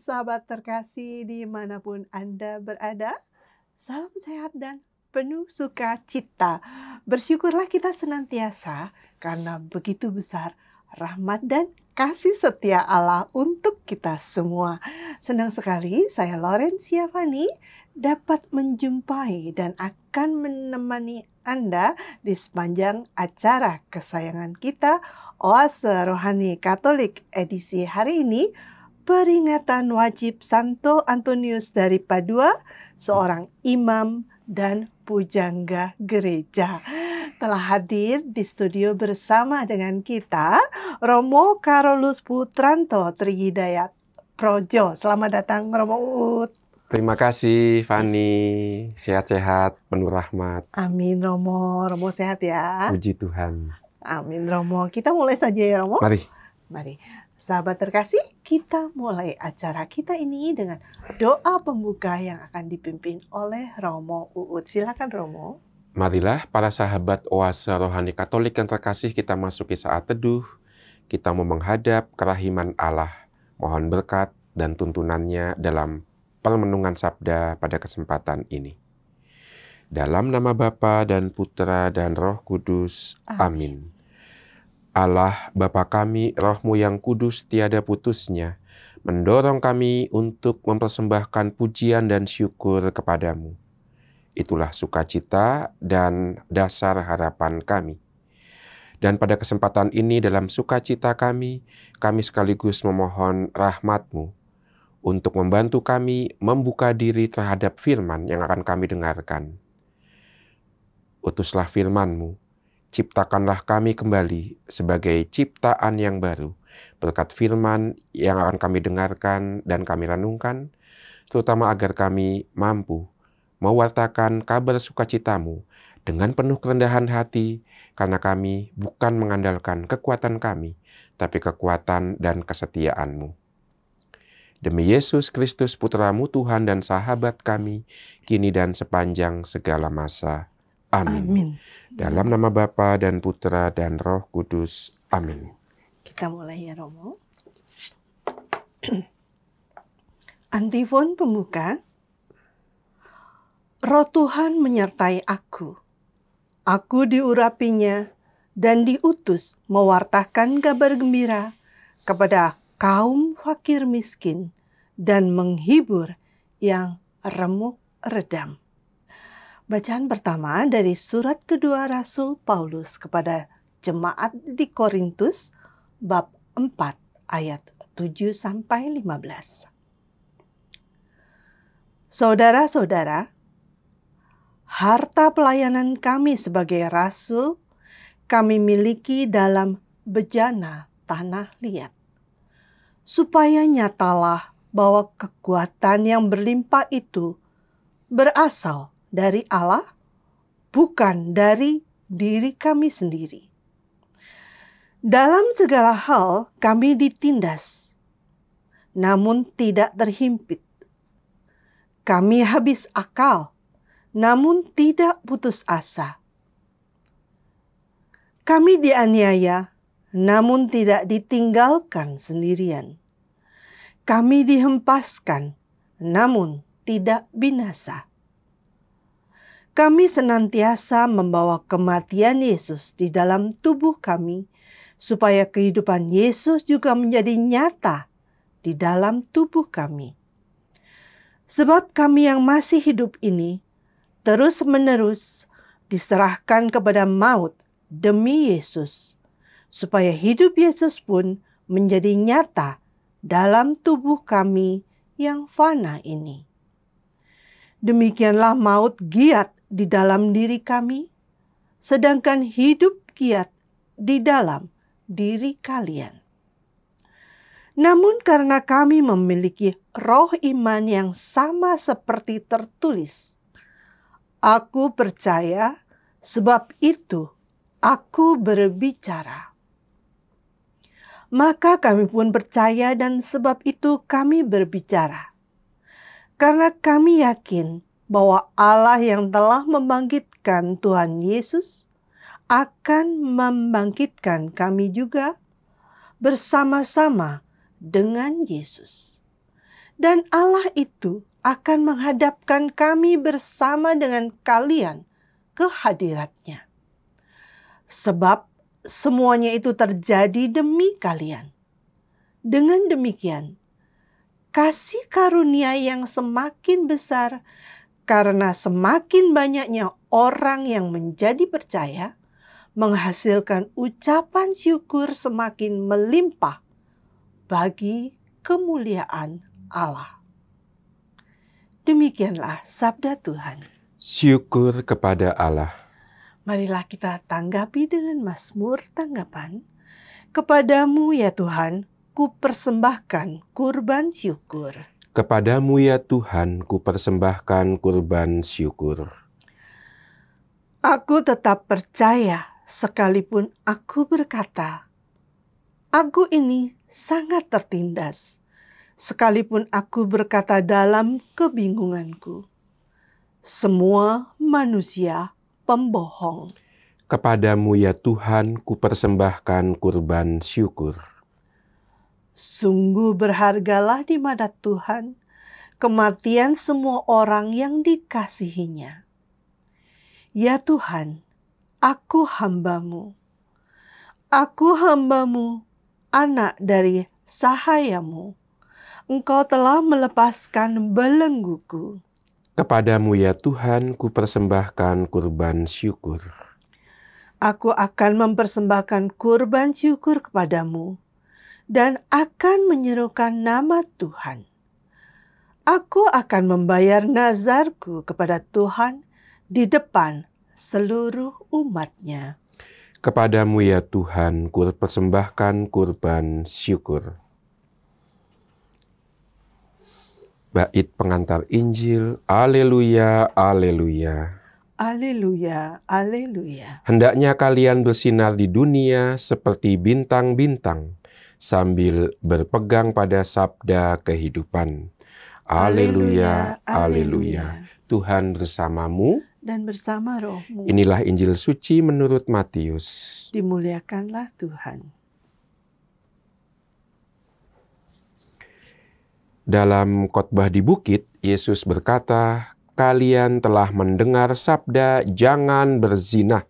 sahabat terkasih dimanapun Anda berada. Salam sehat dan penuh sukacita. Bersyukurlah kita senantiasa karena begitu besar rahmat dan kasih setia Allah untuk kita semua. Senang sekali saya Laurencia Fani dapat menjumpai dan akan menemani Anda di sepanjang acara kesayangan kita, Oase Rohani Katolik edisi hari ini, peringatan wajib Santo Antonius dari Padua, seorang imam dan pujangga gereja. Telah hadir di studio bersama dengan kita Romo Carolus Putranto Trihidayat Projo. Selamat datang Romo Ut. Terima kasih Fani, sehat-sehat, penuh rahmat. Amin Romo, Romo sehat ya. Puji Tuhan. Amin Romo. Kita mulai saja ya Romo. Mari. Sahabat terkasih, kita mulai acara kita ini dengan doa pembuka yang akan dipimpin oleh Romo Uut. Silakan Romo. Marilah para sahabat Oase Rohani Katolik yang terkasih, kita masuki saat teduh. Kita mau menghadap kerahiman Allah. Mohon berkat dan tuntunannya dalam permenungan sabda pada kesempatan ini. Dalam nama Bapa dan Putra dan Roh Kudus. Amin. Allah, Bapa kami, Roh-Mu yang kudus tiada putusnya, mendorong kami untuk mempersembahkan pujian dan syukur kepadamu. Itulah sukacita dan dasar harapan kami. Dan pada kesempatan ini dalam sukacita kami sekaligus memohon rahmat-Mu untuk membantu kami membuka diri terhadap firman yang akan kami dengarkan. Utuslah firman-Mu. Ciptakanlah kami kembali sebagai ciptaan yang baru, berkat firman yang akan kami dengarkan dan kami renungkan, terutama agar kami mampu mewartakan kabar sukacita-Mu dengan penuh kerendahan hati, karena kami bukan mengandalkan kekuatan kami, tapi kekuatan dan kesetiaan-Mu. Demi Yesus Kristus Putra-Mu Tuhan dan sahabat kami, kini dan sepanjang segala masa. Amin. Dalam nama Bapa dan Putra dan Roh Kudus. Amin. Kita mulai ya Romo. Antifon pembuka. Roh Tuhan menyertai aku. Aku diurapinya dan diutus mewartakan kabar gembira kepada kaum fakir miskin dan menghibur yang remuk redam. Bacaan pertama dari surat kedua Rasul Paulus kepada jemaat di Korintus, bab 4 ayat 7-15. Saudara-saudara, harta pelayanan kami sebagai rasul kami miliki dalam bejana tanah liat, supaya nyatalah bahwa kekuatan yang berlimpah itu berasal dari Allah, bukan dari diri kami sendiri. Dalam segala hal kami ditindas, namun tidak terhimpit. Kami habis akal, namun tidak putus asa. Kami dianiaya, namun tidak ditinggalkan sendirian. Kami dihempaskan, namun tidak binasa. Kami senantiasa membawa kematian Yesus di dalam tubuh kami, supaya kehidupan Yesus juga menjadi nyata di dalam tubuh kami. Sebab kami yang masih hidup ini terus-menerus diserahkan kepada maut demi Yesus, supaya hidup Yesus pun menjadi nyata dalam tubuh kami yang fana ini. Demikianlah maut giat di dalam diri kami, sedangkan hidup giat di dalam diri kalian. Namun karena kami memiliki roh iman yang sama seperti tertulis, aku percaya, sebab itu aku berbicara. Maka kami pun percaya dan sebab itu kami berbicara. Karena kami yakin bahwa Allah yang telah membangkitkan Tuhan Yesus akan membangkitkan kami juga bersama-sama dengan Yesus. Dan Allah itu akan menghadapkan kami bersama dengan kalian ke hadirat-Nya. Sebab semuanya itu terjadi demi kalian. Dengan demikian, kasih karunia yang semakin besar karena semakin banyaknya orang yang menjadi percaya, menghasilkan ucapan syukur semakin melimpah bagi kemuliaan Allah. Demikianlah sabda Tuhan. Syukur kepada Allah. Marilah kita tanggapi dengan mazmur tanggapan. Kepadamu ya Tuhan, ku persembahkan kurban syukur. Kepadamu ya Tuhan, ku persembahkan kurban syukur. Aku tetap percaya sekalipun aku berkata, aku ini sangat tertindas. Sekalipun aku berkata dalam kebingunganku, semua manusia pembohong. Kepadamu ya Tuhan, ku persembahkan kurban syukur. Sungguh berhargalah di mata Tuhan kematian semua orang yang dikasihinya. Ya Tuhan, aku hamba-Mu. Aku hamba-Mu, anak dari sahayamu. Engkau telah melepaskan belengguku. Kepadamu ya Tuhan, ku persembahkan kurban syukur. Aku akan mempersembahkan kurban syukur kepadamu dan akan menyerukan nama Tuhan. Aku akan membayar nazarku kepada Tuhan di depan seluruh umat-Nya. Kepadamu ya Tuhan, ku persembahkan kurban syukur. Bait pengantar Injil, Aleluya, Aleluya. Aleluya, aleluya. Hendaknya kalian bersinar di dunia seperti bintang-bintang, sambil berpegang pada sabda kehidupan. Aleluya, aleluya. Tuhan bersamamu Dan bersama rohmu. Inilah Injil suci menurut Matius. Dimuliakanlah Tuhan. Dalam khotbah di bukit, Yesus berkata, kalian telah mendengar sabda jangan berzina.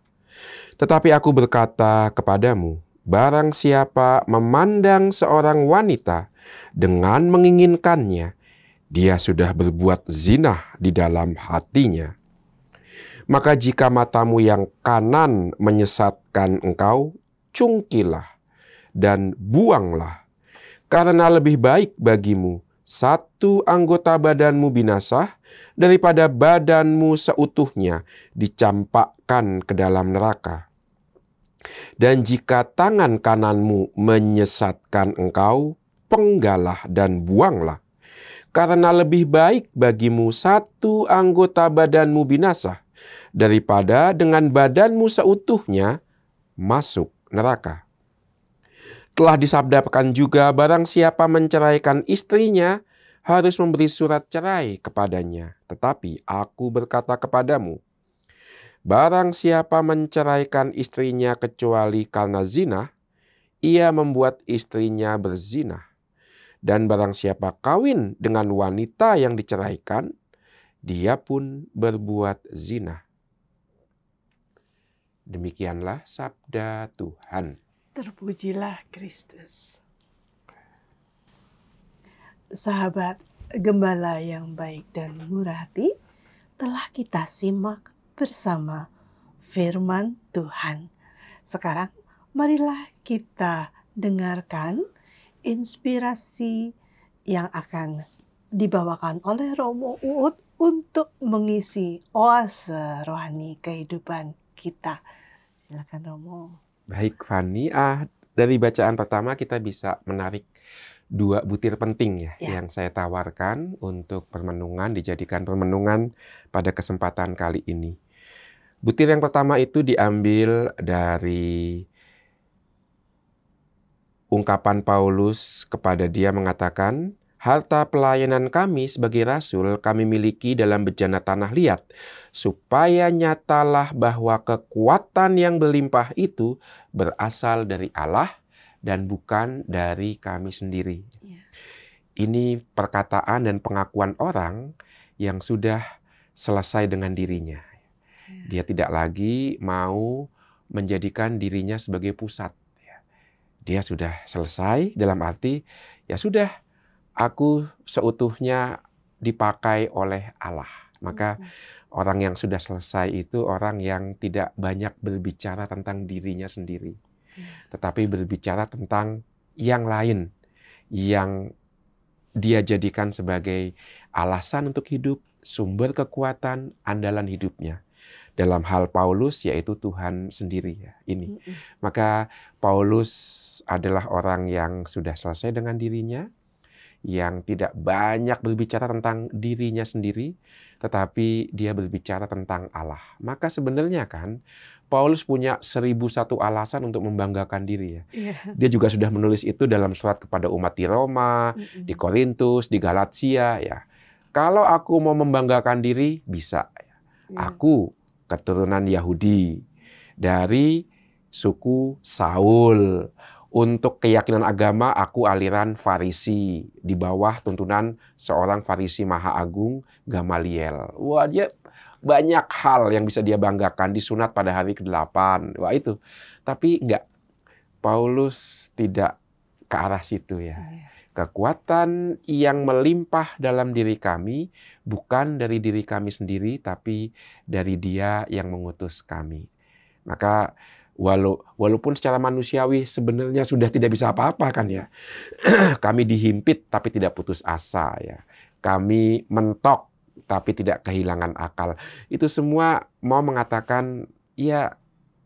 Tetapi aku berkata kepadamu, barang siapa memandang seorang wanita dengan menginginkannya, dia sudah berbuat zina di dalam hatinya. Maka jika matamu yang kanan menyesatkan engkau, cungkilah dan buanglah. Karena lebih baik bagimu satu anggota badanmu binasa daripada badanmu seutuhnya dicampakkan ke dalam neraka. Dan jika tangan kananmu menyesatkan engkau, penggalah dan buanglah. Karena lebih baik bagimu satu anggota badanmu binasa daripada dengan badanmu seutuhnya masuk neraka. Telah disabdakan juga, barang siapa menceraikan istrinya harus memberi surat cerai kepadanya. Tetapi aku berkata kepadamu, barang siapa menceraikan istrinya kecuali karena zina, ia membuat istrinya berzina. Dan barang siapa kawin dengan wanita yang diceraikan, dia pun berbuat zina. Demikianlah sabda Tuhan. Terpujilah Kristus. Sahabat gembala yang baik dan murah hati, telah kita simak bersama firman Tuhan. Sekarang marilah kita dengarkan inspirasi yang akan dibawakan oleh Romo Uut untuk mengisi oase rohani kehidupan kita. Silakan Romo. Baik Fanny, dari bacaan pertama kita bisa menarik 2 butir penting ya, yang saya tawarkan untuk permenungan, dijadikan permenungan pada kesempatan kali ini. Butir yang pertama itu diambil dari ungkapan Paulus kepada dia mengatakan, harta pelayanan kami sebagai rasul kami miliki dalam bejana tanah liat, supaya nyatalah bahwa kekuatan yang berlimpah itu berasal dari Allah dan bukan dari kami sendiri. Ini perkataan dan pengakuan orang yang sudah selesai dengan dirinya. Dia tidak lagi mau menjadikan dirinya sebagai pusat. Dia sudah selesai dalam arti, ya sudah, aku seutuhnya dipakai oleh Allah. Maka orang yang sudah selesai itu orang yang tidak banyak berbicara tentang dirinya sendiri, tetapi berbicara tentang yang lain, yang dia jadikan sebagai alasan untuk hidup, sumber kekuatan, andalan hidupnya. Dalam hal Paulus, yaitu Tuhan sendiri. Ya, ini. Maka Paulus adalah orang yang sudah selesai dengan dirinya, yang tidak banyak berbicara tentang dirinya sendiri, tetapi dia berbicara tentang Allah. Maka sebenarnya kan, Paulus punya 1001 alasan untuk membanggakan diri. Ya. Dia juga sudah menulis itu dalam surat kepada umat di Roma, di Korintus, di Galatia. Ya. Kalau aku mau membanggakan diri, bisa. Aku keturunan Yahudi dari suku Saul. Untuk keyakinan agama, aku aliran Farisi di bawah tuntunan seorang Farisi Maha Agung, Gamaliel. Wah, dia banyak hal yang bisa dia banggakan, disunat pada hari ke-8. Wah, itu. Tapi enggak. Paulus tidak ke arah situ ya. Kekuatan yang melimpah dalam diri kami bukan dari diri kami sendiri, tapi dari Dia yang mengutus kami. Maka walaupun secara manusiawi sebenarnya sudah tidak bisa apa-apa kan ya. Kami dihimpit tapi tidak putus asa ya. Kami mentok tapi tidak kehilangan akal. Itu semua mau mengatakan ya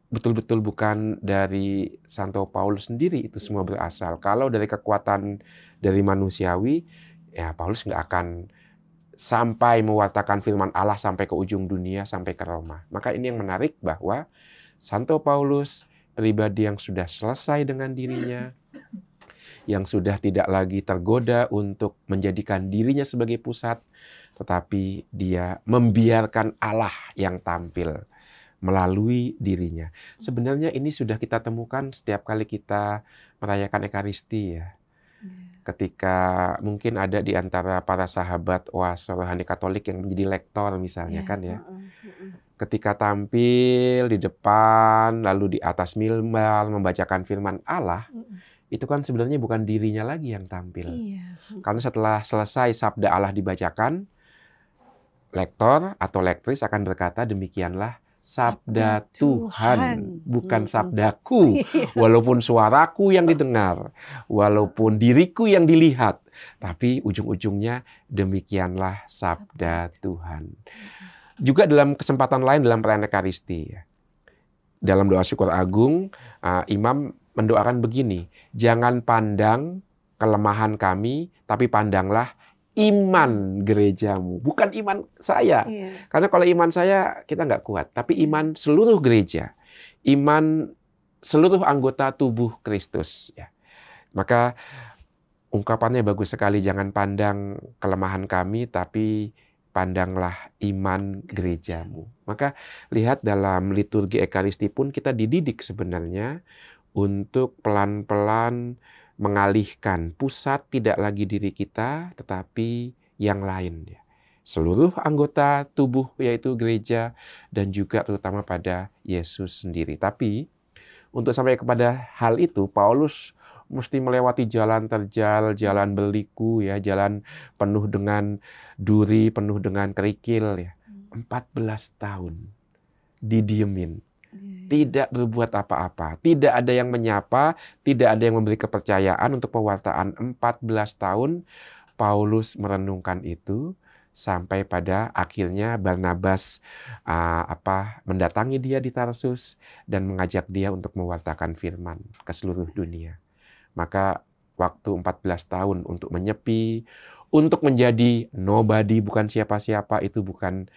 betul-betul bukan dari Santo Paulus sendiri itu semua berasal. Kalau dari kekuatan dari manusiawi, ya Paulus nggak akan sampai mewartakan firman Allah sampai ke ujung dunia, sampai ke Roma. Maka ini yang menarik bahwa Santo Paulus, pribadi yang sudah selesai dengan dirinya, yang sudah tidak lagi tergoda untuk menjadikan dirinya sebagai pusat, tetapi dia membiarkan Allah yang tampil melalui dirinya. Sebenarnya ini sudah kita temukan setiap kali kita merayakan Ekaristi ya. Ketika mungkin ada di antara para sahabat oase rohani Katolik yang menjadi lektor misalnya kan ya. Ketika tampil di depan, lalu di atas mimbar membacakan firman Allah, itu kan sebenarnya bukan dirinya lagi yang tampil. Karena setelah selesai sabda Allah dibacakan, lektor atau lektris akan berkata demikianlah sabda Tuhan, bukan sabdaku. Walaupun suaraku yang didengar, walaupun diriku yang dilihat, tapi ujung-ujungnya demikianlah sabda Tuhan. Juga dalam kesempatan lain dalam perayaan Ekaristi, dalam doa syukur agung, imam mendoakan begini, jangan pandang kelemahan kami, tapi pandanglah iman gerejamu, bukan iman saya. Karena kalau iman saya kita nggak kuat, tapi iman seluruh gereja, iman seluruh anggota tubuh Kristus. Ya. Maka ungkapannya bagus sekali, jangan pandang kelemahan kami, tapi pandanglah iman gerejamu. Maka lihat dalam liturgi Ekaristi pun kita dididik sebenarnya untuk pelan-pelan mengalihkan pusat tidak lagi diri kita, tetapi yang lain. Seluruh anggota tubuh yaitu gereja dan juga terutama pada Yesus sendiri. Tapi untuk sampai kepada hal itu, Paulus mesti melewati jalan terjal, jalan berliku, ya, jalan penuh dengan duri, penuh dengan kerikil. Ya. 14 tahun didiemin. Tidak berbuat apa-apa. Tidak ada yang menyapa, tidak ada yang memberi kepercayaan untuk pewartaan. 14 tahun Paulus merenungkan itu sampai pada akhirnya Barnabas mendatangi dia di Tarsus dan mengajak dia untuk mewartakan firman ke seluruh dunia. Maka waktu 14 tahun untuk menyepi, untuk menjadi nobody, bukan siapa-siapa, itu bukan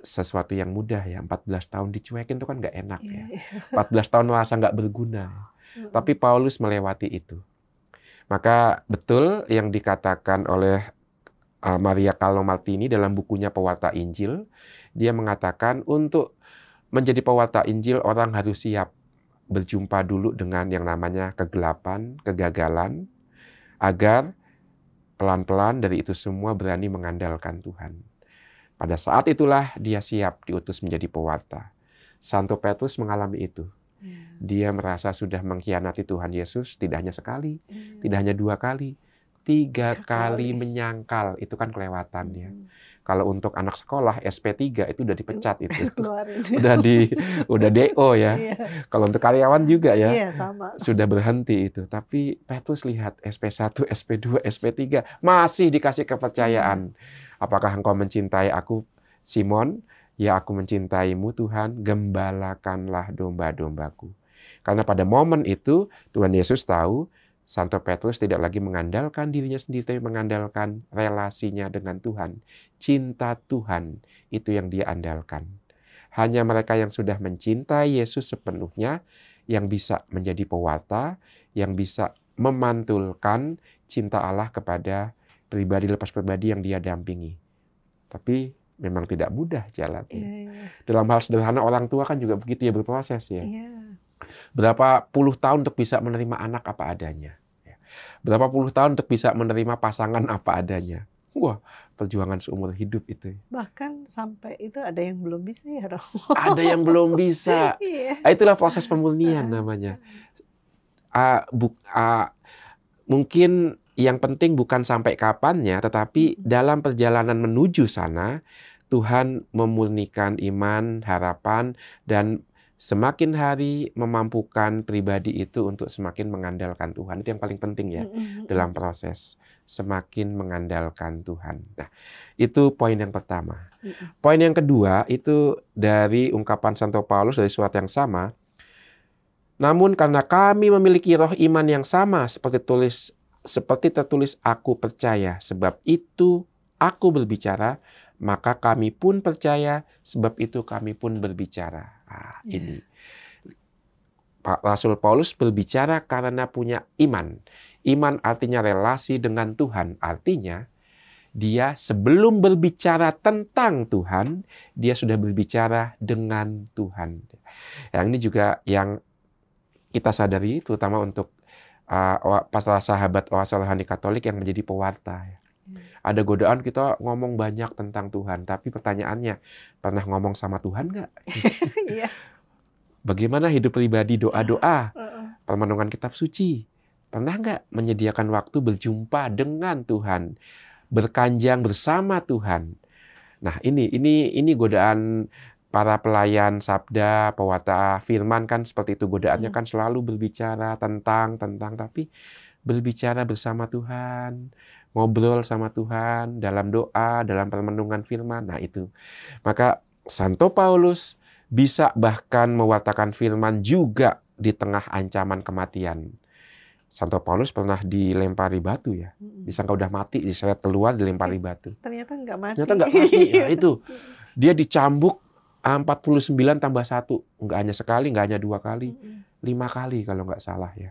sesuatu yang mudah ya. 14 tahun dicuekin itu kan nggak enak ya. 14 tahun merasa nggak berguna. Tapi Paulus melewati itu. Maka betul yang dikatakan oleh Maria Carlo Martini dalam bukunya Pewarta Injil. Dia mengatakan untuk menjadi pewarta Injil orang harus siap berjumpa dulu dengan yang namanya kegelapan, kegagalan, agar pelan-pelan dari itu semua berani mengandalkan Tuhan. Pada saat itulah dia siap diutus menjadi pewarta. Santo Petrus mengalami itu. Dia merasa sudah mengkhianati Tuhan Yesus tidak hanya sekali, tidak hanya 2 kali, 3 kali menyangkal. Itu kan kelewatannya. Kalau untuk anak sekolah SP3 itu udah dipecat itu. udah DO ya. Kalau untuk karyawan juga ya. Sama. Sudah berhenti itu. Tapi Petrus lihat SP1, SP2, SP3 masih dikasih kepercayaan. Apakah engkau mencintai aku, Simon? Ya, aku mencintaimu Tuhan, gembalakanlah domba-dombaku. Karena pada momen itu Tuhan Yesus tahu Santo Petrus tidak lagi mengandalkan dirinya sendiri, tapi mengandalkan relasinya dengan Tuhan. Cinta Tuhan itu yang dia andalkan. Hanya mereka yang sudah mencintai Yesus sepenuhnya yang bisa menjadi pewarta, yang bisa memantulkan cinta Allah kepada pribadi lepas pribadi yang dia dampingi. Tapi memang tidak mudah jalannya. Dalam hal sederhana orang tua kan juga begitu ya, berproses ya. Berapa puluh tahun untuk bisa menerima anak apa adanya. Berapa puluh tahun untuk bisa menerima pasangan apa adanya. Wah, perjuangan seumur hidup itu. Bahkan sampai itu ada yang belum bisa ya, Romo. Ada yang belum bisa. Itulah proses pemurnian namanya. Mungkin yang penting bukan sampai kapannya, tetapi dalam perjalanan menuju sana, Tuhan memurnikan iman, harapan, dan semakin hari memampukan pribadi itu untuk semakin mengandalkan Tuhan. Itu yang paling penting ya dalam proses. Semakin mengandalkan Tuhan. Nah, itu poin yang pertama. Poin yang kedua itu dari ungkapan Santo Paulus dari surat yang sama. Namun karena kami memiliki roh iman yang sama seperti tertulis aku percaya, sebab itu aku berbicara, maka kami pun percaya, sebab itu kami pun berbicara. Ini Pak Rasul Paulus berbicara karena punya iman. Iman artinya relasi dengan Tuhan. Artinya dia sebelum berbicara tentang Tuhan, dia sudah berbicara dengan Tuhan. Yang ini juga yang kita sadari, terutama untuk para sahabat oase rohani Katolik yang menjadi pewarta. Ada godaan kita ngomong banyak tentang Tuhan, tapi pertanyaannya, pernah ngomong sama Tuhan nggak? Bagaimana hidup pribadi, doa-doa, permenungan kitab suci? Pernah nggak menyediakan waktu berjumpa dengan Tuhan, berkanjang bersama Tuhan? Nah, ini godaan para pelayan sabda, pewarta firman kan seperti itu. Godaannya kan selalu berbicara tentang, tapi berbicara bersama Tuhan, ngobrol sama Tuhan, dalam doa, dalam permenungan firman. Nah itu. Maka Santo Paulus bisa bahkan mewartakan firman juga di tengah ancaman kematian. Santo Paulus pernah dilempari batu ya. Disangka udah mati, diseret keluar, dilempari batu. Ternyata nggak mati. Ternyata nggak mati. Ya, itu. Dia dicambuk 49 tambah 1. Nggak hanya sekali, nggak hanya 2 kali. 5 kali kalau nggak salah ya.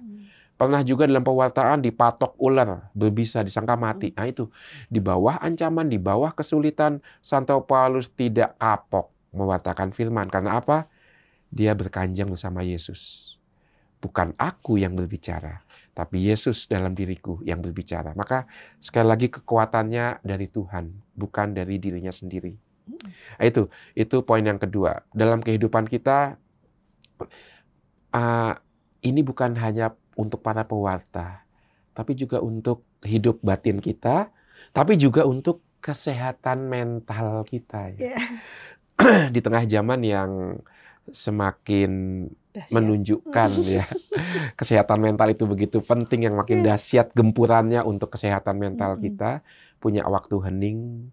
Pernah juga dalam pewartaan dipatok ular, berbisa, disangka mati. Nah itu, di bawah ancaman, di bawah kesulitan, Santo Paulus tidak kapok mewartakan firman. Karena apa? Dia berkanjang bersama Yesus. Bukan aku yang berbicara, tapi Yesus dalam diriku yang berbicara. Maka sekali lagi kekuatannya dari Tuhan, bukan dari dirinya sendiri. Nah, itu poin yang kedua. Dalam kehidupan kita, ini bukan hanya untuk para pewarta, tapi juga untuk hidup batin kita, tapi juga untuk kesehatan mental kita. Ya. Di tengah zaman yang semakin menunjukkan ya kesehatan mental itu begitu penting, yang makin dahsyat gempurannya untuk kesehatan mental kita, punya waktu hening.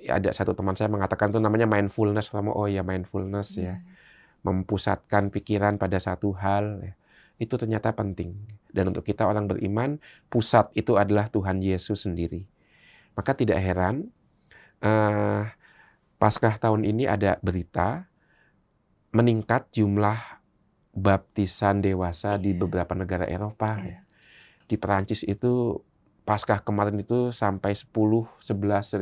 Ya, ada satu teman saya mengatakan itu namanya mindfulness. Oh ya, mindfulness ya, mempusatkan pikiran pada satu hal. Ya. Itu ternyata penting. Dan untuk kita orang beriman, pusat itu adalah Tuhan Yesus sendiri. Maka tidak heran, Paskah tahun ini ada berita meningkat jumlah baptisan dewasa di beberapa negara Eropa. Ya. Di Perancis itu Paskah kemarin itu sampai 10-11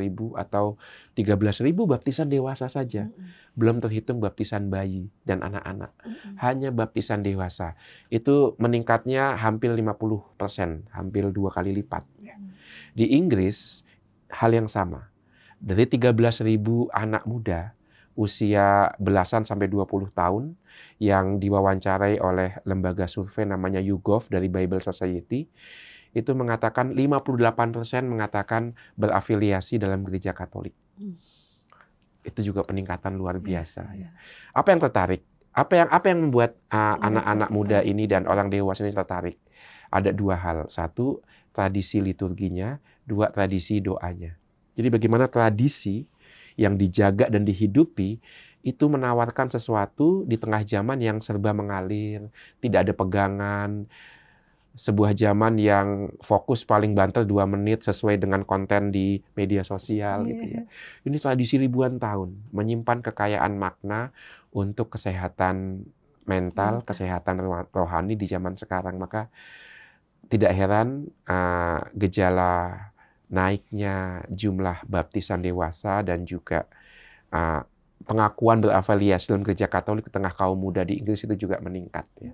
ribu atau 13 ribu baptisan dewasa saja. Belum terhitung baptisan bayi dan anak-anak. Hanya baptisan dewasa. Itu meningkatnya hampir 50%, hampir 2 kali lipat. Di Inggris, hal yang sama. Dari 13.000 anak muda usia belasan sampai 20 tahun yang diwawancarai oleh lembaga survei namanya YouGov dari Bible Society, itu mengatakan 58% mengatakan berafiliasi dalam gereja Katolik. Itu juga peningkatan luar biasa. Ya. Apa yang tertarik? Apa yang membuat anak-anak muda ini dan orang dewasa ini tertarik? Ada dua hal. Satu, tradisi liturginya. Dua, tradisi doanya. Jadi bagaimana tradisi yang dijaga dan dihidupi itu menawarkan sesuatu di tengah zaman yang serba mengalir, tidak ada pegangan, sebuah zaman yang fokus paling banter 2 menit sesuai dengan konten di media sosial gitu ya. Ini tradisi ribuan tahun, menyimpan kekayaan makna untuk kesehatan mental, kesehatan rohani di zaman sekarang. Maka tidak heran gejala naiknya jumlah baptisan dewasa dan juga pengakuan berafiliasi dalam gereja Katolik di tengah kaum muda di Inggris itu juga meningkat ya.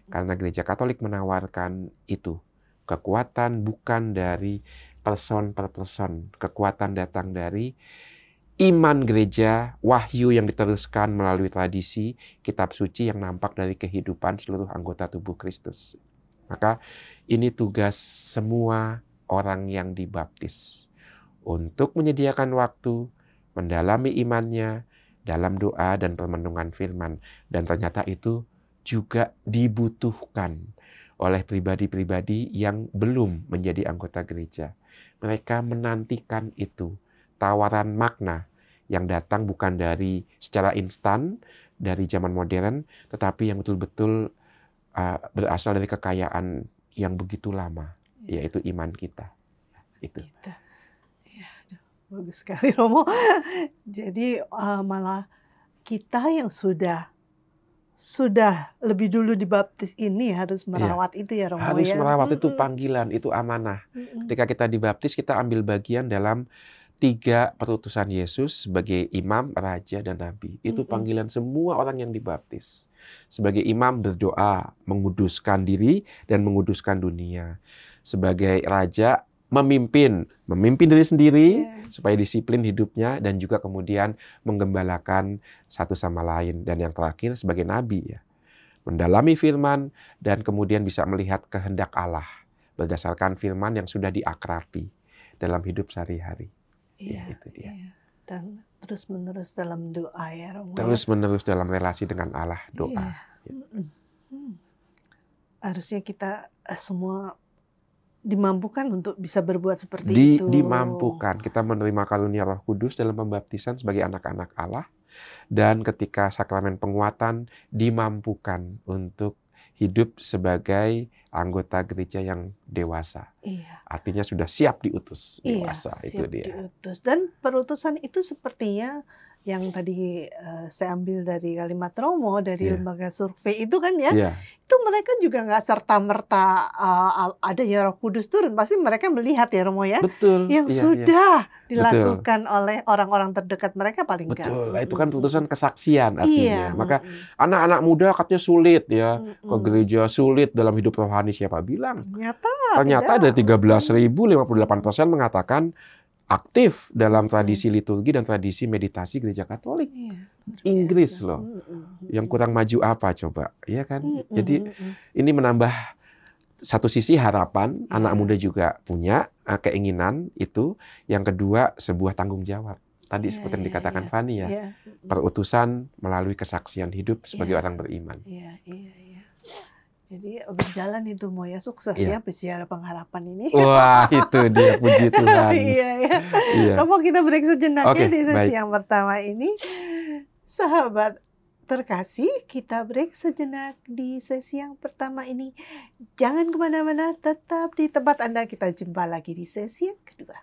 Karena gereja Katolik menawarkan itu. Kekuatan bukan dari person per person. Kekuatan datang dari iman gereja, wahyu yang diteruskan melalui tradisi, kitab suci yang nampak dari kehidupan seluruh anggota tubuh Kristus. Maka ini tugas semua orang yang dibaptis. Untuk menyediakan waktu, mendalami imannya dalam doa dan permenungan firman. Dan ternyata itu juga dibutuhkan oleh pribadi-pribadi yang belum menjadi anggota gereja. Mereka menantikan itu, tawaran makna yang datang bukan dari secara instan, dari zaman modern, tetapi yang betul-betul berasal dari kekayaan yang begitu lama, yaitu iman kita. Itu. Ya, bagus sekali Romo. Jadi malah kita yang sudah lebih dulu dibaptis ini harus merawat itu ya Romo. Harus merawat itu panggilan, itu amanah. Ketika kita dibaptis, kita ambil bagian dalam 3 perutusan Yesus sebagai imam, raja, dan nabi. Itu panggilan semua orang yang dibaptis. Sebagai imam berdoa, menguduskan diri dan menguduskan dunia. Sebagai raja memimpin diri sendiri supaya disiplin hidupnya dan juga kemudian menggembalakan satu sama lain. Dan yang terakhir sebagai nabi ya. Mendalami firman dan kemudian bisa melihat kehendak Allah berdasarkan firman yang sudah diakrabi dalam hidup sehari-hari. Ya, itu dia. Dan terus-menerus dalam doa ya Romo. Terus-menerus dalam relasi dengan Allah, doa. Harusnya kita semua dimampukan untuk bisa berbuat seperti itu. Dimampukan. Kita menerima karunia Roh Kudus dalam pembaptisan sebagai anak-anak Allah. Dan ketika sakramen penguatan, dimampukan untuk hidup sebagai anggota gereja yang dewasa. Artinya sudah siap diutus dewasa. Itu dia. Diutus. Dan perutusan itu sepertinya yang tadi saya ambil dari kalimat Romo dari lembaga survei itu kan ya, itu mereka juga nggak serta-merta ada ya Roh Kudus turun, pasti mereka melihat ya Romo ya, yang sudah dilakukan oleh orang-orang terdekat mereka paling nggak. Betul, itu kan putusan kesaksian artinya. Maka anak-anak muda katanya sulit ya, ke gereja sulit dalam hidup rohani, siapa bilang? Ternyata dari 13.000, 58% mengatakan aktif dalam tradisi liturgi dan tradisi meditasi gereja Katolik. Inggris loh. Yang kurang maju apa coba? Ya kan? Jadi ini menambah satu sisi harapan, anak muda juga punya keinginan itu. Yang kedua, sebuah tanggung jawab. Tadi seperti yang dikatakan Fani ya. Perutusan melalui kesaksian hidup sebagai orang beriman. Jadi berjalan itu mau ya sukses ya Peziarah Pengharapan ini. Wah itu dia, puji Tuhan. Romo kita break sejenak ya di sesi yang pertama ini. Sahabat terkasih, kita break sejenak di sesi yang pertama ini. Jangan kemana-mana, tetap di tempat Anda. Kita jumpa lagi di sesi yang kedua.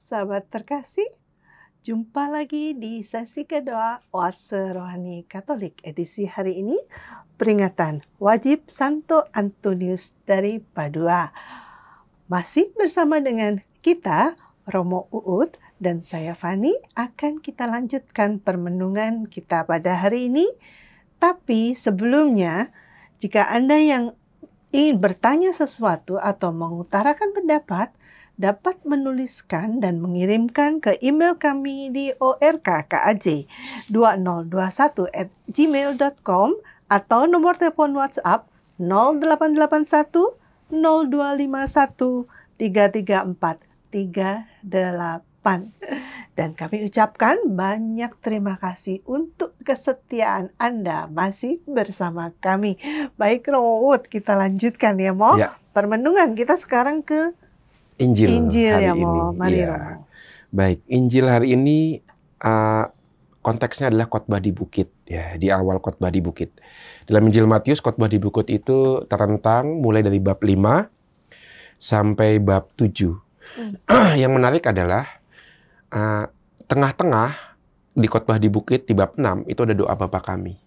Sahabat terkasih, jumpa lagi di sesi kedua Oase Rohani Katolik edisi hari ini, peringatan wajib Santo Antonius dari Padua. Masih bersama dengan kita, Romo Uut Dan saya Fani akan kita lanjutkan permenungan kita pada hari ini. Tapi sebelumnya, jika Anda yang ingin bertanya sesuatu atau mengutarakan pendapat, dapat menuliskan dan mengirimkan ke email kami di orkkaj2021@gmail.com atau nomor telepon WhatsApp 0881 0251 334 38. Dan kami ucapkan banyak terima kasih untuk kesetiaan Anda masih bersama kami. Baik, Ruth, kita lanjutkan ya, Mo. Ya. Permenungan kita sekarang ke Injil hari ya, ini. Mo. Mari, Ya. Romo. Baik, Injil hari ini konteksnya adalah khotbah di bukit, ya, di awal khotbah di bukit. Dalam Injil Matius, khotbah di bukit itu terentang mulai dari bab 5 sampai bab 7. Yang menarik adalah tengah-tengah di khotbah di bukit di bab 6 itu ada doa Bapa kami.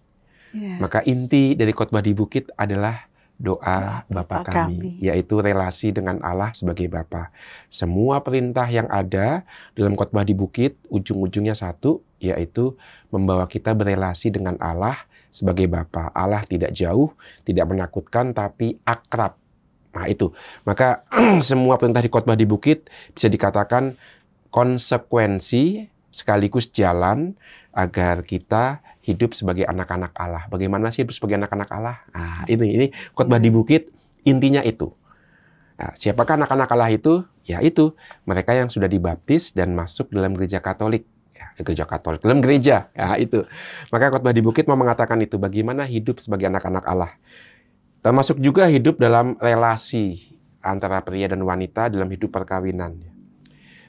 Ya. Maka inti dari khotbah di bukit adalah doa Bapa kami, yaitu relasi dengan Allah sebagai Bapa. Semua perintah yang ada dalam khotbah di bukit ujung-ujungnya satu, yaitu membawa kita berelasi dengan Allah sebagai Bapa. Allah tidak jauh, tidak menakutkan, tapi akrab. Nah itu, maka semua perintah di khotbah di bukit bisa dikatakan konsekuensi sekaligus jalan agar kita hidup sebagai anak-anak Allah. Bagaimana sih hidup sebagai anak-anak Allah? Nah, ini khotbah di bukit intinya itu. Nah, siapakah anak-anak Allah itu? Ya itu, mereka yang sudah dibaptis dan masuk dalam gereja Katolik. Ya, gereja Katolik, dalam gereja. Ya, itu. Maka khotbah di bukit mau mengatakan itu, bagaimana hidup sebagai anak-anak Allah. Termasuk juga hidup dalam relasi antara pria dan wanita dalam hidup perkawinan.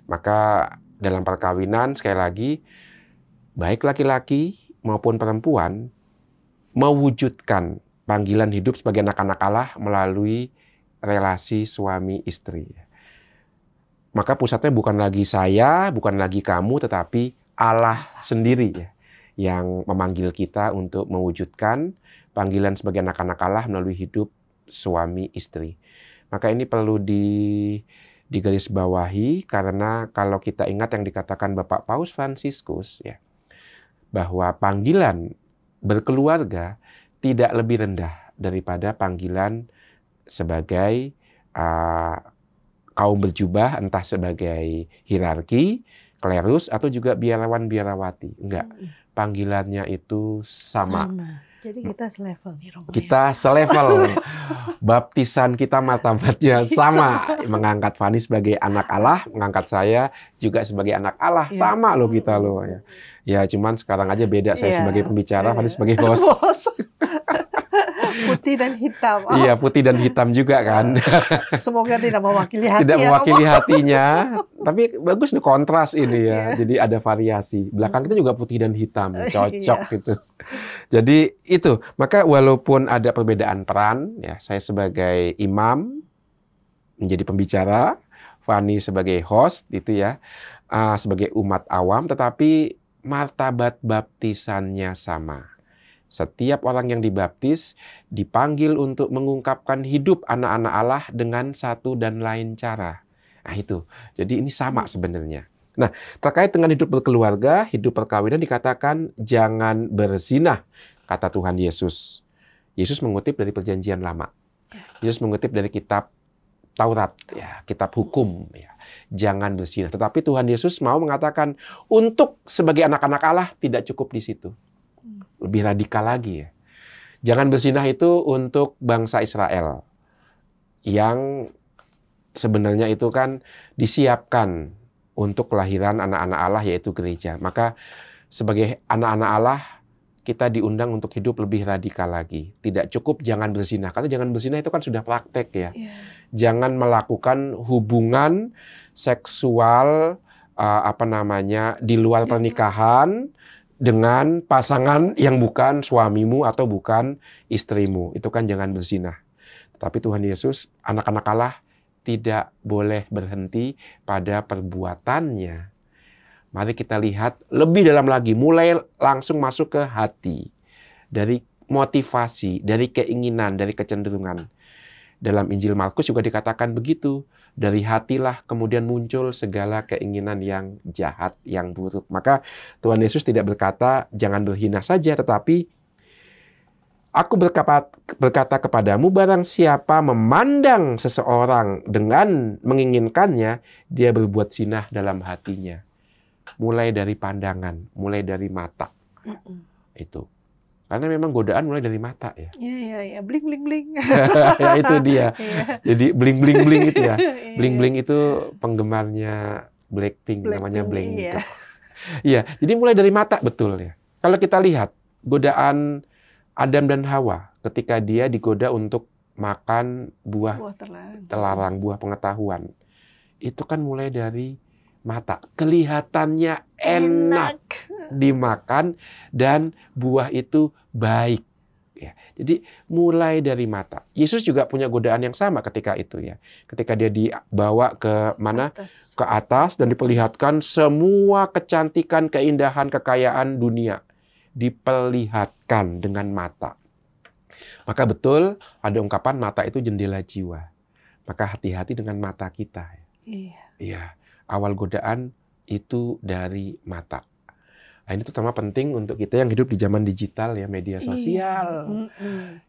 Maka dalam perkawinan, sekali lagi, baik laki-laki maupun perempuan mewujudkan panggilan hidup sebagai anak-anak Allah melalui relasi suami istri. Maka pusatnya bukan lagi saya, bukan lagi kamu, tetapi Allah sendiri ya, yang memanggil kita untuk mewujudkan panggilan sebagai anak-anak Allah melalui hidup suami istri. Maka ini perlu digarisbawahi karena kalau kita ingat yang dikatakan Bapak Paus Fransiskus ya, bahwa panggilan berkeluarga tidak lebih rendah daripada panggilan sebagai kaum berjubah, entah sebagai hierarki, klerus, atau juga biarawan-biarawati. Enggak, panggilannya itu sama. Jadi kita selevel nih, Romo. Kita selevel. Baptisan kita martabatnya sama. Mengangkat Fani sebagai anak Allah, mengangkat saya juga sebagai anak Allah. Sama loh kita loh. Ya cuman sekarang aja beda. Saya sebagai pembicara, Fani sebagai host. Putih dan hitam. Iya, putih dan hitam juga kan. Semoga tidak mewakili hati. Tidak mewakili hatinya. Tapi bagus nih kontras ini ya. Jadi ada variasi. Belakang kita juga putih dan hitam. Cocok gitu. Jadi itu. Maka walaupun ada perbedaan peran, ya saya sebagai imam menjadi pembicara, Fani sebagai host gitu ya, sebagai umat awam, tetapi martabat baptisannya sama. Setiap orang yang dibaptis dipanggil untuk mengungkapkan hidup anak-anak Allah dengan satu dan lain cara. Nah itu, jadi ini sama sebenarnya. Nah, terkait dengan hidup berkeluarga, hidup perkawinan dikatakan jangan berzinah, kata Tuhan Yesus. Yesus mengutip dari Perjanjian Lama. Yesus mengutip dari kitab Taurat, ya, kitab hukum. Ya. Jangan berzinah. Tetapi Tuhan Yesus mau mengatakan untuk sebagai anak-anak Allah tidak cukup di situ. Lebih radikal lagi ya. Jangan berzinah itu untuk bangsa Israel yang sebenarnya itu kan disiapkan untuk kelahiran anak-anak Allah yaitu gereja. Maka sebagai anak-anak Allah kita diundang untuk hidup lebih radikal lagi. Tidak cukup jangan berzinah, karena jangan berzinah itu kan sudah praktek ya. Jangan melakukan hubungan seksual di luar pernikahan dengan pasangan yang bukan suamimu atau bukan istrimu. Itu kan jangan berzinah. Tapi Tuhan Yesus, anak-anak Allah tidak boleh berhenti pada perbuatannya. Mari kita lihat lebih dalam lagi, mulai langsung masuk ke hati. Dari motivasi, dari keinginan, dari kecenderungan. Dalam Injil Markus juga dikatakan begitu. Dari hatilah kemudian muncul segala keinginan yang jahat, yang buruk. Maka Tuhan Yesus tidak berkata, jangan berhina saja, tetapi aku berkata kepadamu, barang siapa memandang seseorang dengan menginginkannya, dia berbuat zina dalam hatinya. Mulai dari pandangan, mulai dari mata. Itu. Karena memang godaan mulai dari mata ya. Iya, bling bling bling. Ya itu dia. Jadi bling bling bling itu ya. Iya. Bling bling itu penggemarnya Blackpink, namanya Bling. Iya. Iya, jadi mulai dari mata betul ya. Kalau kita lihat godaan Adam dan Hawa ketika dia digoda untuk makan buah terlarang, buah pengetahuan. Itu kan mulai dari mata. Kelihatannya enak dimakan dan buah itu baik. Ya, jadi mulai dari mata. Yesus juga punya godaan yang sama ketika itu ya. Ketika dia dibawa ke mana? Ke atas dan diperlihatkan semua kecantikan, keindahan, kekayaan dunia. Diperlihatkan dengan mata. Maka betul ada ungkapan mata itu jendela jiwa. Maka hati-hati dengan mata kita. Iya. Awal godaan itu dari mata. Nah, ini terutama penting untuk kita yang hidup di zaman digital ya, media sosial.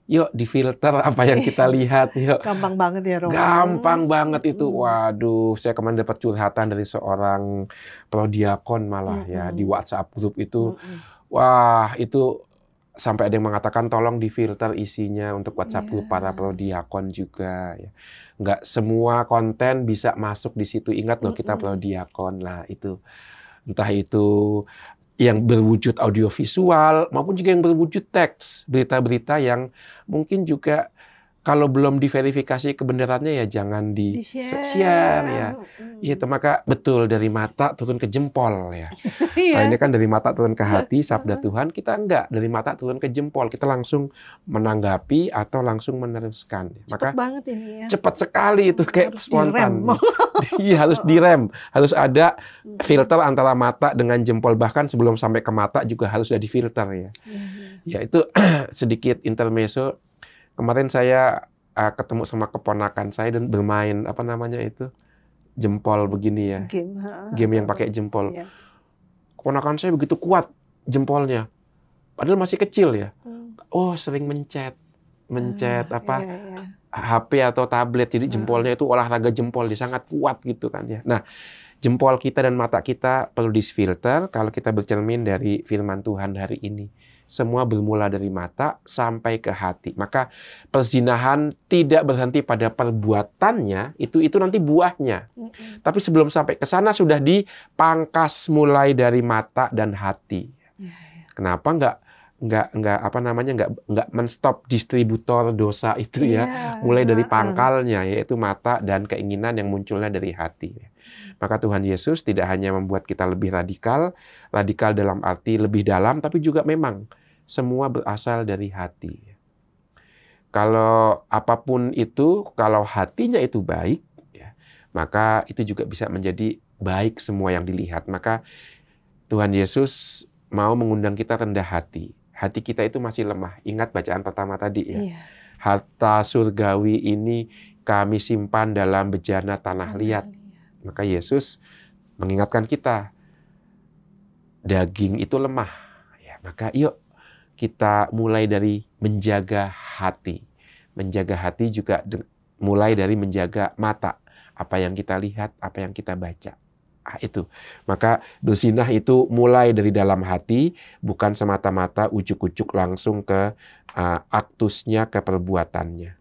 Yuk difilter apa yang kita lihat. Yuk. Gampang banget ya, Romo. Gampang banget itu. Waduh, saya kemarin dapat curhatan dari seorang prodiakon malah ya di WhatsApp grup itu. Wah, itu sampai ada yang mengatakan tolong difilter isinya untuk WhatsApp grup para prodiakon juga ya. Nggak semua konten bisa masuk di situ. Ingat loh kita prodiakon lah itu. Entah itu yang berwujud audiovisual maupun juga yang berwujud teks, berita-berita yang mungkin juga kalau belum diverifikasi kebenarannya ya jangan di-share ya. Itu maka betul dari mata turun ke jempol ya. Nah, ini kan dari mata turun ke hati, sabda Tuhan, kita enggak dari mata turun ke jempol. Kita langsung menanggapi atau langsung meneruskan. Maka cepat banget ini ya. Cepat sekali itu kayak spontan. Iya, harus direm. Harus ada filter antara mata dengan jempol. Bahkan sebelum sampai ke mata juga harus sudah difilter ya. Ya itu sedikit intermezzo. Kemarin saya ketemu sama keponakan saya dan bermain apa namanya itu jempol begini ya. Game yang pakai jempol. Keponakan saya begitu kuat jempolnya. Padahal masih kecil ya. Oh, sering mencet apa HP atau tablet. Jadi jempolnya itu olahraga jempol, dia sangat kuat gitu kan ya. Nah, jempol kita dan mata kita perlu disfilter kalau kita bercermin dari firman Tuhan hari ini. Semua bermula dari mata sampai ke hati. Maka perzinahan tidak berhenti pada perbuatannya, itu nanti buahnya. Tapi sebelum sampai ke sana sudah dipangkas mulai dari mata dan hati. Kenapa nggak menstop distributor dosa itu ya, mulai dari pangkalnya yaitu mata dan keinginan yang munculnya dari hati. Maka Tuhan Yesus tidak hanya membuat kita lebih radikal dalam arti lebih dalam, tapi juga memang semua berasal dari hati. Kalau apapun itu, kalau hatinya itu baik, ya, maka itu juga bisa menjadi baik semua yang dilihat. Maka Tuhan Yesus mau mengundang kita rendah hati. Hati kita itu masih lemah. Ingat bacaan pertama tadi ya. Harta surgawi ini kami simpan dalam bejana tanah liat. Maka Yesus mengingatkan kita, daging itu lemah. Ya, maka yuk kita mulai dari menjaga hati. Menjaga hati juga mulai dari menjaga mata. Apa yang kita lihat, apa yang kita baca. Itu. Maka berzinah itu mulai dari dalam hati, bukan semata-mata ujuk-ujuk langsung ke aktusnya, ke perbuatannya.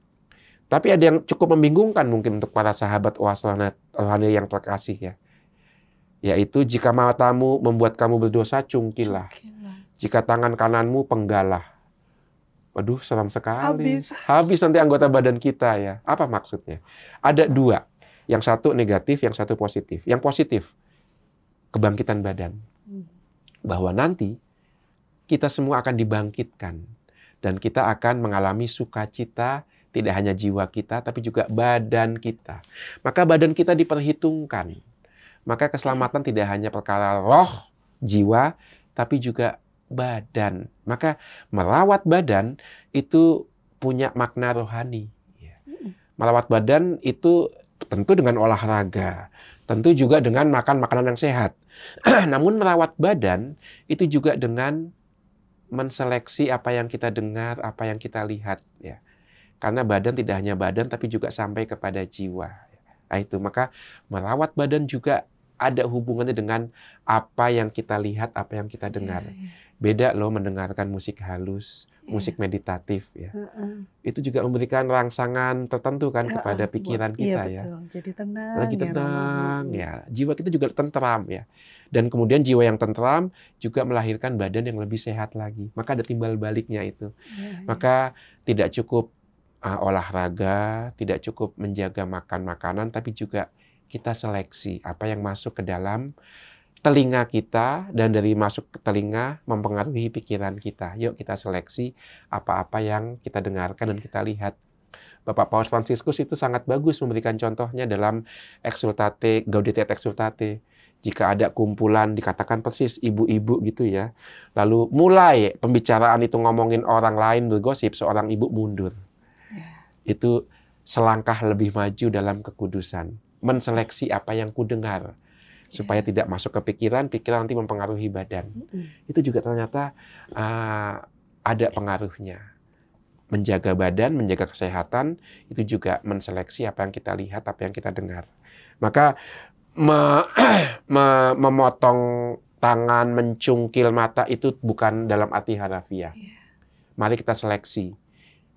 Tapi ada yang cukup membingungkan mungkin untuk para sahabat oas rohani yang terkasih ya. Yaitu jika matamu membuat kamu berdosa, cungkilah. Jika tangan kananmu penggalah. Waduh, seram sekali. Habis nanti anggota badan kita ya. Apa maksudnya? Ada dua. Yang satu negatif, yang satu positif. Yang positif, kebangkitan badan. Bahwa nanti kita semua akan dibangkitkan. Dan kita akan mengalami sukacita, tidak hanya jiwa kita, tapi juga badan kita. Maka badan kita diperhitungkan. Maka keselamatan tidak hanya perkara roh, jiwa, tapi juga badan. Maka merawat badan itu punya makna rohani. Merawat badan itu tentu dengan olahraga, tentu juga dengan makan makanan yang sehat. Namun merawat badan itu juga dengan menseleksi apa yang kita dengar, apa yang kita lihat, ya. Karena badan tidak hanya badan, tapi juga sampai kepada jiwa. Nah itu, maka merawat badan juga ada hubungannya dengan apa yang kita lihat, apa yang kita dengar. Beda loh mendengarkan musik halus, musik meditatif, ya. Itu juga memberikan rangsangan tertentu kan kepada pikiran kita, ya. Betul. Jadi tenang. Lagi tenang, ya. Jiwa kita juga tentram, ya. Dan kemudian jiwa yang tentram juga melahirkan badan yang lebih sehat lagi. Maka ada timbal baliknya itu. Maka tidak cukup olahraga, tidak cukup menjaga makan makanan, tapi juga kita seleksi apa yang masuk ke dalam telinga kita, dan dari masuk ke telinga mempengaruhi pikiran kita. Yuk kita seleksi apa-apa yang kita dengarkan dan kita lihat. Bapak Paus Fransiskus itu sangat bagus memberikan contohnya dalam Exsultate, Gaudete et Exsultate. Jika ada kumpulan, dikatakan persis ibu-ibu gitu ya. Lalu mulai pembicaraan itu ngomongin orang lain bergosip, seorang ibu mundur. Itu selangkah lebih maju dalam kekudusan. Menseleksi apa yang kudengar. Supaya tidak masuk ke pikiran nanti mempengaruhi badan. Itu juga ternyata ada pengaruhnya. Menjaga badan, menjaga kesehatan, itu juga menseleksi apa yang kita lihat, apa yang kita dengar. Maka memotong tangan, mencungkil mata itu bukan dalam arti harafiah. Mari kita seleksi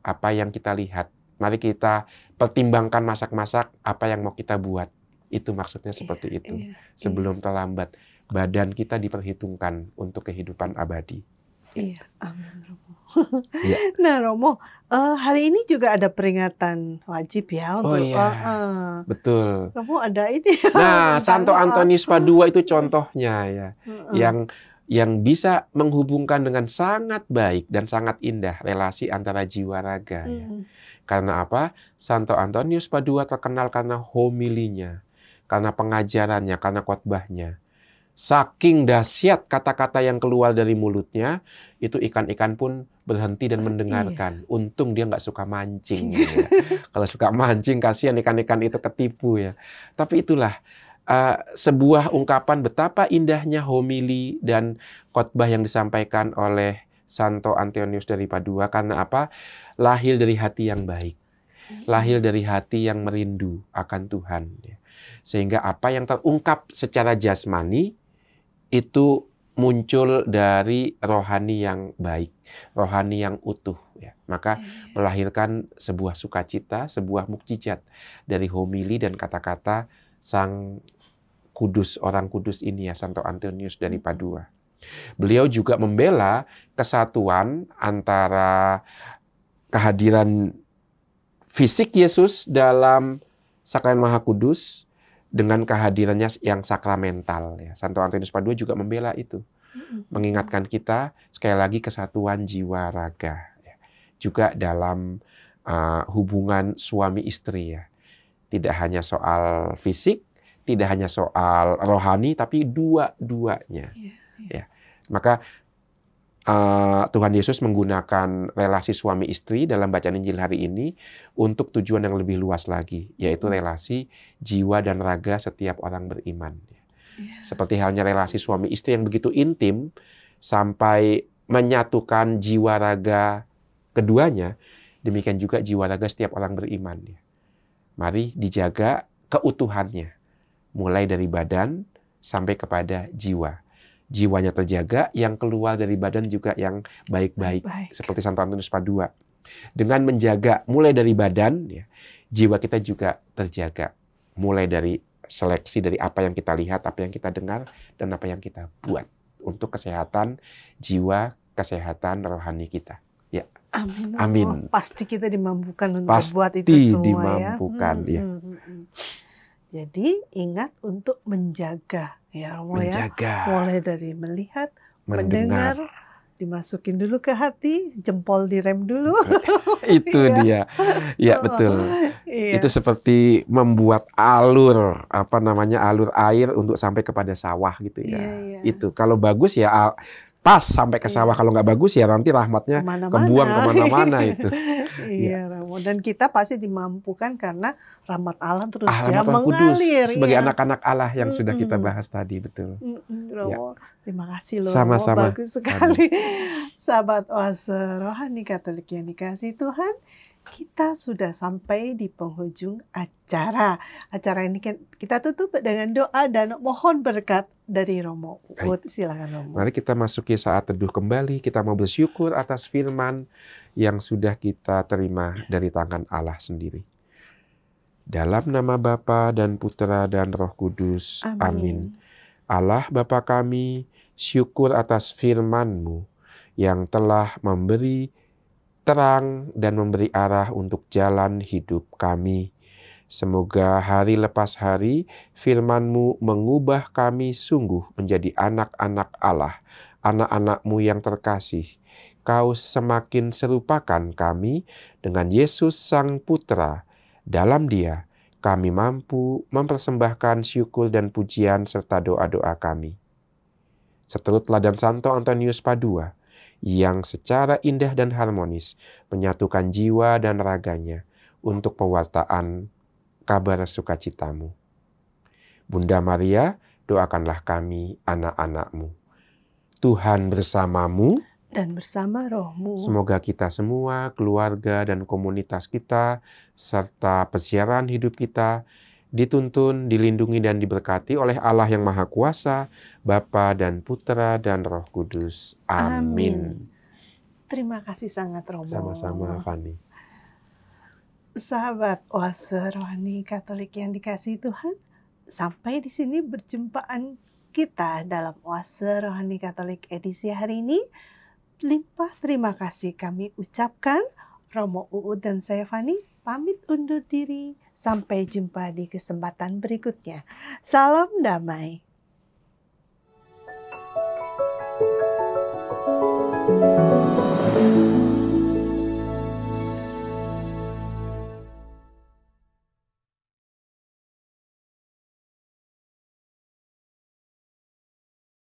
apa yang kita lihat. Mari kita pertimbangkan masak-masak apa yang mau kita buat. Itu maksudnya seperti itu. Sebelum terlambat, badan kita diperhitungkan untuk kehidupan abadi. Iya, amin Romo. Nah Romo, hari ini juga ada peringatan wajib ya untuk. Betul. Romo ada ini. Nah, Santo Antonius Padua itu contohnya ya, yang bisa menghubungkan dengan sangat baik dan sangat indah relasi antara jiwa raga. Ya. Karena apa? Santo Antonius Padua terkenal karena homilinya, karena pengajarannya, karena khotbahnya. Saking dahsyat kata-kata yang keluar dari mulutnya, itu ikan-ikan pun berhenti dan mendengarkan. Untung dia nggak suka mancing. Ya. Kalau suka mancing, kasihan ikan-ikan itu ketipu ya. Tapi itulah sebuah ungkapan betapa indahnya homili dan khotbah yang disampaikan oleh Santo Antonius dari Padua. Karena apa? Lahir dari hati yang baik. Lahir dari hati yang merindu akan Tuhan. Ya. Sehingga apa yang terungkap secara jasmani itu muncul dari rohani yang baik, rohani yang utuh. Ya. Maka melahirkan sebuah sukacita, sebuah mukjizat dari homili dan kata-kata Sang Kudus, orang kudus ini ya, Santo Antonius dari Padua. Beliau juga membela kesatuan antara kehadiran fisik Yesus dalam Sakramen Maha Kudus dengan kehadirannya yang sakramental. Ya. Santo Antonius Padua juga membela itu. Mengingatkan kita, sekali lagi, kesatuan jiwa raga. Ya. Juga dalam hubungan suami istri. Ya. Tidak hanya soal fisik, tidak hanya soal rohani, tapi dua-duanya. Ya. Maka Tuhan Yesus menggunakan relasi suami istri dalam bacaan Injil hari ini untuk tujuan yang lebih luas lagi, yaitu relasi jiwa dan raga setiap orang beriman. Seperti halnya relasi suami istri yang begitu intim sampai menyatukan jiwa raga keduanya, demikian juga jiwa raga setiap orang beriman. Mari dijaga keutuhannya, mulai dari badan sampai kepada jiwa. Jiwanya terjaga, yang keluar dari badan juga yang baik-baik. Seperti Santo Antonius Padua. Dengan menjaga mulai dari badan, ya, jiwa kita juga terjaga. Mulai dari seleksi dari apa yang kita lihat, apa yang kita dengar, dan apa yang kita buat. Untuk kesehatan jiwa, kesehatan rohani kita. Ya. Amin. Amin. Oh, pasti kita dimampukan untuk buat itu Pasti semua dimampukan, ya. Jadi ingat untuk menjaga ya Romo ya. Mulai dari melihat, mendengar, dimasukin dulu ke hati, jempol direm dulu. Itu dia. Ya, betul. Itu seperti membuat alur alur air untuk sampai kepada sawah gitu ya. Itu kalau bagus ya tas sampai ke sawah. Kalau nggak bagus ya nanti rahmatnya kebuang kemana-mana itu. Iya, Romo. Dan kita pasti dimampukan karena rahmat Allah terus rahmat Roh Kudus sebagai anak-anak Allah yang sudah kita bahas tadi, betul. Romo, terima kasih loh. Sama-sama. Bagus sekali. Sahabat Oase Rohani Katolik yang dikasihi Tuhan, kita sudah sampai di penghujung acara. Acara ini kita tutup dengan doa dan mohon berkat dari Romo Uut. Silakan Romo. Mari kita masuki saat teduh kembali. Kita mau bersyukur atas firman yang sudah kita terima dari tangan Allah sendiri. Dalam nama Bapa dan Putra dan Roh Kudus. Amin. Allah Bapa kami, syukur atas firman-Mu yang telah memberi terang dan memberi arah untuk jalan hidup kami. Semoga hari lepas hari firman-Mu mengubah kami sungguh menjadi anak-anak Allah, anak-anak-Mu yang terkasih. Kau semakin serupakan kami dengan Yesus Sang Putra. Dalam Dia kami mampu mempersembahkan syukur dan pujian serta doa-doa kami. Seturut teladan Santo Antonius Padua, yang secara indah dan harmonis menyatukan jiwa dan raganya untuk pewartaan kabar sukacitamu. Bunda Maria, doakanlah kami anak-anak-Mu. Tuhan bersamamu dan bersama rohmu. Semoga kita semua, keluarga dan komunitas kita, serta pesiaran hidup kita, dituntun, dilindungi dan diberkati oleh Allah yang Maha Kuasa, Bapa dan Putra dan Roh Kudus. Amin. Terima kasih sangat Romo. Sama-sama Fani. Sahabat Oase Rohani Katolik yang dikasihi Tuhan, sampai di sini berjumpaan kita dalam Oase Rohani Katolik edisi hari ini. Limpah terima kasih kami ucapkan. Romo Uut dan saya Fani pamit undur diri. Sampai jumpa di kesempatan berikutnya. Salam damai.